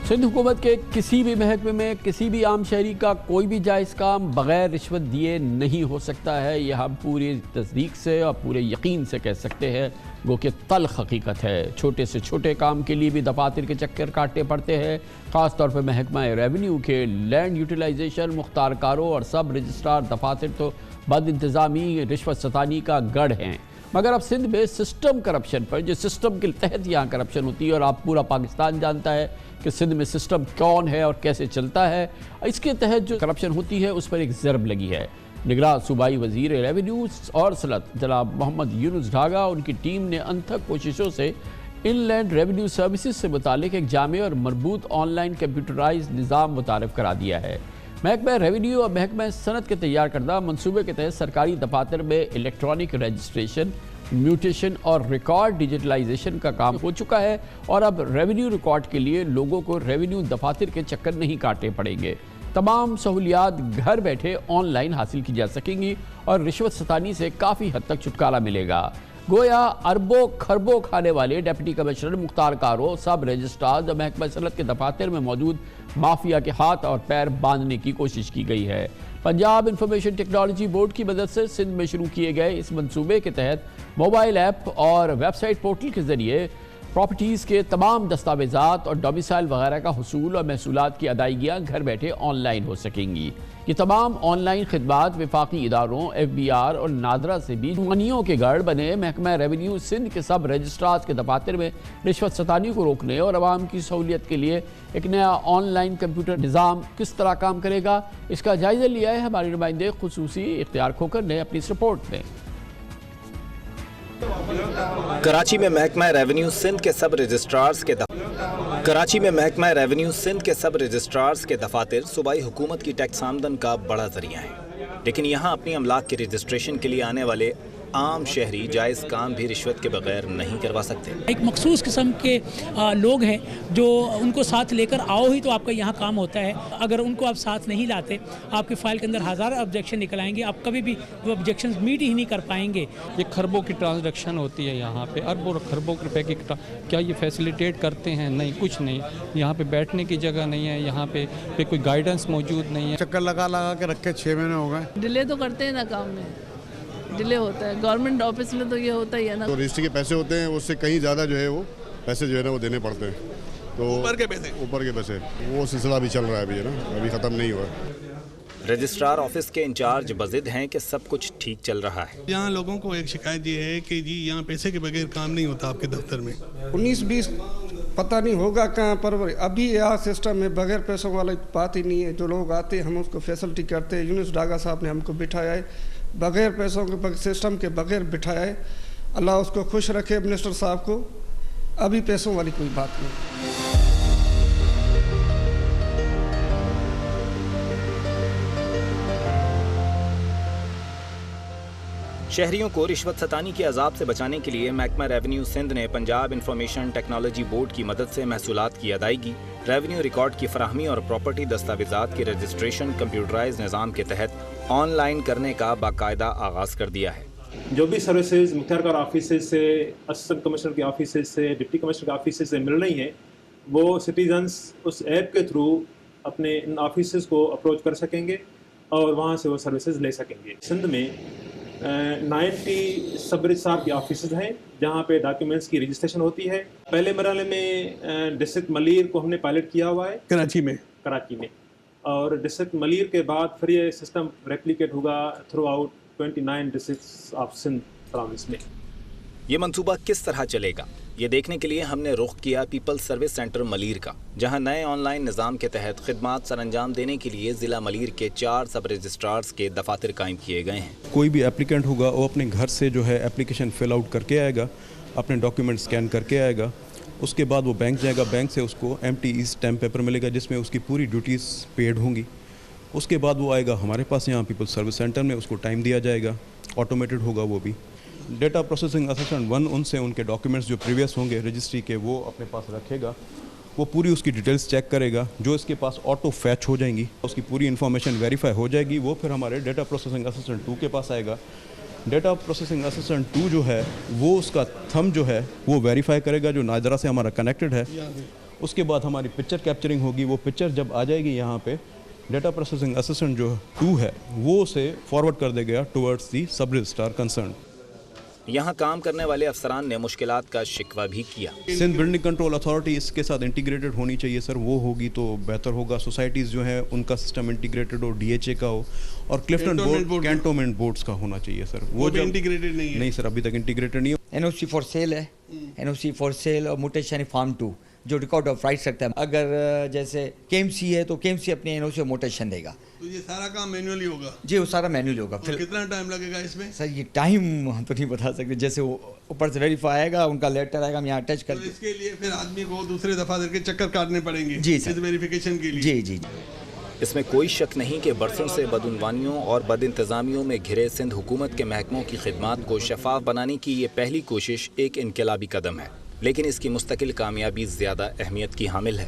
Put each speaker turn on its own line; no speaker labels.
سندھ حکومت کے کسی بھی محکمے میں کسی بھی عام شہری کا کوئی بھی جائز کام بغیر رشوت دیے نہیں ہو سکتا ہے. یہ ہم پوری تصدیق سے اور پورے یقین سے کہہ سکتے ہیں، گو کہ تلخ حقیقت ہے. چھوٹے سے چھوٹے کام کے لیے بھی دفاتر کے چکر کاٹنے پڑتے ہیں. خاص طور پر محکمہ ریونیو کے لینڈ یوٹیلائزیشن، مختار کاروں اور سب رجسٹرار دفاتر تو بد انتظامی، رشوت ستانی کا گڑھ ہیں. مگر اب سندھ میں سسٹم کرپشن پر، جو سسٹم کے تحت یہاں کرپشن ہوتی ہے، اور آپ پورا پاکستان جانتا ہے کہ سندھ میں سسٹم کون ہے اور کیسے چلتا ہے، اس کے تحت جو کرپشن ہوتی ہے اس پر ایک ضرب لگی ہے. نگراں صوبائی وزیر ریونیو اور صنعت جناب محمد یونس ڈھاگا، ان کی ٹیم نے انتھک کوششوں سے ان لینڈ ریونیو سروسز سے متعلق ایک جامع اور مربوط آن لائن کمپیوٹرائز نظام متعارف کرا دیا ہے. محکمہ ریونیو اور محکمہ صنعت کے تیار کردہ منصوبے کے تحت سرکاری دفاتر میں الیکٹرانک رجسٹریشن، میوٹیشن اور ریکارڈ ڈیجیٹلائزیشن کا کام ہو چکا ہے، اور اب ریونیو ریکارڈ کے لیے لوگوں کو ریونیو دفاتر کے چکر نہیں کاٹنے پڑیں گے. تمام سہولیات گھر بیٹھے آن لائن حاصل کی جا سکیں گی اور رشوت ستانی سے کافی حد تک چھٹکارا ملے گا. گویا اربوں خربوں کھانے والے ڈپٹی کمشنر، مختار کاروں، سب رجسٹرارز اور محکمہ صنعت کے دفاتر میں موجود مافیا کے ہاتھ اور پیر باندھنے کی کوشش کی گئی ہے. پنجاب انفارمیشن ٹیکنالوجی بورڈ کی مدد سے سندھ میں شروع کیے گئے اس منصوبے کے تحت موبائل ایپ اور ویب سائٹ پورٹل کے ذریعے پراپرٹیز کے تمام دستاویزات اور ڈومیسائل وغیرہ کا حصول اور محصولات کی ادائیگیاں گھر بیٹھے آن لائن ہو سکیں گی. یہ تمام آن لائن خدمات وفاقی اداروں، FBR اور نادرا سے بھی منیوں کے گڑھ بنے محکمہ ریونیو سندھ کے سب رجسٹرارز کے دفاتر میں رشوت ستانی کو روکنے اور عوام کی سہولیت کے لیے ایک نیا آن لائن کمپیوٹر نظام کس طرح کام کرے گا، اس کا جائزہ لیا ہے ہمارے نمائندے خصوصی اختیار کھوکر نے اپنی اس رپورٹ میں.
کراچی میں محکمہ ریونیو سندھ کے سب رجسٹرارز کے دفاتر صوبائی حکومت کی ٹیکس آمدن کا بڑا ذریعہ ہیں، لیکن یہاں اپنی املاک کے رجسٹریشن کے لیے آنے والے عام شہری جائز کام بھی رشوت کے بغیر نہیں کروا سکتے.
ایک مخصوص قسم کے لوگ ہیں جو ان کو ساتھ لے کر آؤ ہی تو آپ کا یہاں کام ہوتا ہے. اگر ان کو آپ ساتھ نہیں لاتے، آپ کے فائل کے اندر ہزار آبجیکشن نکل آئیں گے، آپ کبھی بھی وہ آبجیکشنز میٹ ہی نہیں کر پائیں گے.
یہ خربوں کی ٹرانزیکشن ہوتی ہے یہاں پہ، اربوں اور خربوں روپے کی. کیا یہ فیسیلیٹیٹ کرتے ہیں؟ نہیں، کچھ نہیں. یہاں پہ بیٹھنے کی جگہ نہیں ہے، یہاں پہ کوئی گائیڈنس موجود نہیں ہے.
چکر لگا کے رکھے 6 مہینے ہو گئے.
ڈیلے تو کرتے ہیں نا، کام میں ڈیلے ہوتا ہے. گورنمنٹ آفس میں تو یہ ہوتا ہی ہے نا.
تو رجسٹری کے پیسے ہوتے ہیں، اس سے کہیں زیادہ جو ہے وہ پیسے جو ہے نا وہ دینے پڑتے ہیں. تو اوپر کے پیسے وہ سلسلہ بھی چل رہا ہے ابھی، ہے نا، ابھی ختم نہیں ہوا.
رجسٹرار آفس کے انچارج بزد ہیں کہ سب کچھ ٹھیک چل رہا ہے.
یہاں لوگوں کو ایک شکایت یہ ہے کہ جی یہاں پیسے کے بغیر کام نہیں ہوتا آپ کے دفتر میں.
19-20 پتہ نہیں ہوگا کہاں پر. ابھی یہاں سسٹم میں بغیر پیسوں والا بات ہی نہیں ہے. جو لوگ آتے ہیں ہم اس کو فیسلٹی کرتے ہیں. یونس ڈھاگا صاحب نے ہم کو بٹھایا ہے، بغیر پیسوں کے سسٹم کے بغیر بٹھایا ہے. اللہ اس کو خوش رکھے منسٹر صاحب کو. ابھی پیسوں والی کوئی بات نہیں.
شہریوں کو رشوت ستانی کے عذاب سے بچانے کے لیے محکمہ ریونیو سندھ نے پنجاب انفارمیشن ٹیکنالوجی بورڈ کی مدد سے محصولات کی ادائیگی، ریونیو ریکارڈ کی فراہمی اور پراپرٹی دستاویزات کی رجسٹریشن کمپیوٹرائز نظام کے تحت آن لائن کرنے کا باقاعدہ آغاز کر دیا ہے.
جو بھی سروسز مختار کار آفیسز سے، اسسٹنٹ کمشنر کے آفیسز سے، ڈپٹی کمشنر کے آفیسز سے مل رہی ہیں، وہ سٹیزنز اس ایپ کے تھرو اپنے ان آفیسز کو اپروچ کر سکیں گے اور وہاں سے وہ سروسز لے سکیں گے. سندھ میں 90 سب رجسٹرار کے آفیسز ہیں جہاں پہ ڈاکیومنٹس کی رجسٹریشن ہوتی ہے. پہلے مرحلے میں ڈسٹرکٹ ملیر کو ہم نے پائلٹ کیا ہوا ہے کراچی میں، اور ڈسٹرکٹ ملیر کے بعد پھر یہ سسٹم ریپلیکیٹ ہوگا through out 29 districts of Sindh province میں.
یہ منصوبہ کس طرح چلے گا، یہ دیکھنے کے لیے ہم نے رخ کیا پیپل سروس سینٹر ملیر کا، جہاں نئے آن لائن نظام کے تحت خدمات سر انجام دینے کے لیے ضلع ملیر کے 4 سب رجسٹرارز کے دفاتر قائم کیے گئے ہیں.
کوئی بھی اپلیکینٹ ہوگا وہ اپنے گھر سے جو ہے اپلیکیشن فل آؤٹ کر کے آئے گا، اپنے ڈاکیومنٹ اسکین کر کے آئے گا. اس کے بعد وہ بینک جائے گا، بینک سے اس کو MTE اسٹیمپ پیپر ملے گا جس میں اس کی پوری ڈیوٹیز پیڈ ہوں گی. اس کے بعد وہ آئے گا ہمارے پاس یہاں پیپل سروس سینٹر میں، اس کو ٹائم دیا جائے گا، آٹومیٹڈ ہوگا وہ بھی. ڈیٹا پروسیسنگ اسسٹنٹ 1 ان سے ان کے ڈاکیومنٹس جو پریویس ہوں گے رجسٹری کے وہ اپنے پاس رکھے گا. وہ پوری اس کی ڈیٹیلز چیک کرے گا، جو اس کے پاس آٹو فیچ ہو جائیں گی، اس کی پوری انفارمیشن ویریفائی ہو جائے گی. وہ پھر ہمارے ڈیٹا پروسیسنگ اسسٹنٹ 2 کے پاس آئے گا. ڈیٹا پروسیسنگ اسسٹنٹ 2 جو ہے وہ اس کا تھم جو ہے وہ ویریفائی کرے گا، جو نادرا سے ہمارا کنیکٹڈ ہے. اس کے بعد ہماری پکچر کیپچرنگ ہوگی. وہ پکچر جب آ جائے گی یہاں پہ ڈیٹا پروسیسنگ اسسٹنٹ جو 2 ہے وہ اسے فارورڈ کر دے گا towards the sub registrar concern.
یہاں کام کرنے والے افسران نے مشکلات کا شکوہ بھی کیا.
سندھ بلڈنگ کنٹرول اتھارٹی اس کے ساتھ انٹیگریٹڈ ہونی چاہیے سر. وہ ہوگی تو بہتر ہوگا. سوسائٹیز جو ہیں ان کا سسٹم انٹیگریٹڈ ہو, ڈی ایچ اے کا ہو, اور کلفٹن بورڈ کینٹونمنٹ بورڈز کا ہونا چاہیے سر. وہ
انٹیگریٹڈ نہیں ہے.
نہیں سر, ابھی تک انٹیگریٹڈ نہیں ہے.
NOC فار سیل ہے, NOC فار سیل اور موٹیشن فارم 2 جو ریکارڈ آف رائٹس رکھتا ہے. اگر جیسے KMC ہے تو KMC اپنے NOC موٹیشن دے گا.
تو یہ سارا کام مینولی ہوگا؟
جی وہ سارا مینولی ہوگا.
پھر کتنا ٹائم لگے گا اس میں؟
سر یہ ٹائم ہم تو نہیں بتا سکتے. جیسے وہ اوپر سے ویریفائی آئے گا, ان کا لیٹر آئے گا, ہم یہاں اٹیچ کر دیں.
اس کے لیے پھر آدمی کو دوسرے دفعہ کے چکر کاٹنے پڑیں گے
جی سر
ویریفیکیشن کے لیے.
جی جی.
اس میں کوئی شک نہیں کہ برسوں سے بدعنوانیوں اور بد انتظامیوں میں گھرے سندھ حکومت کے محکموں کی خدمات کو شفاف بنانے کی یہ پہلی کوشش ایک انقلابی قدم ہے, لیکن اس کی مستقل کامیابی زیادہ اہمیت کی حامل ہے.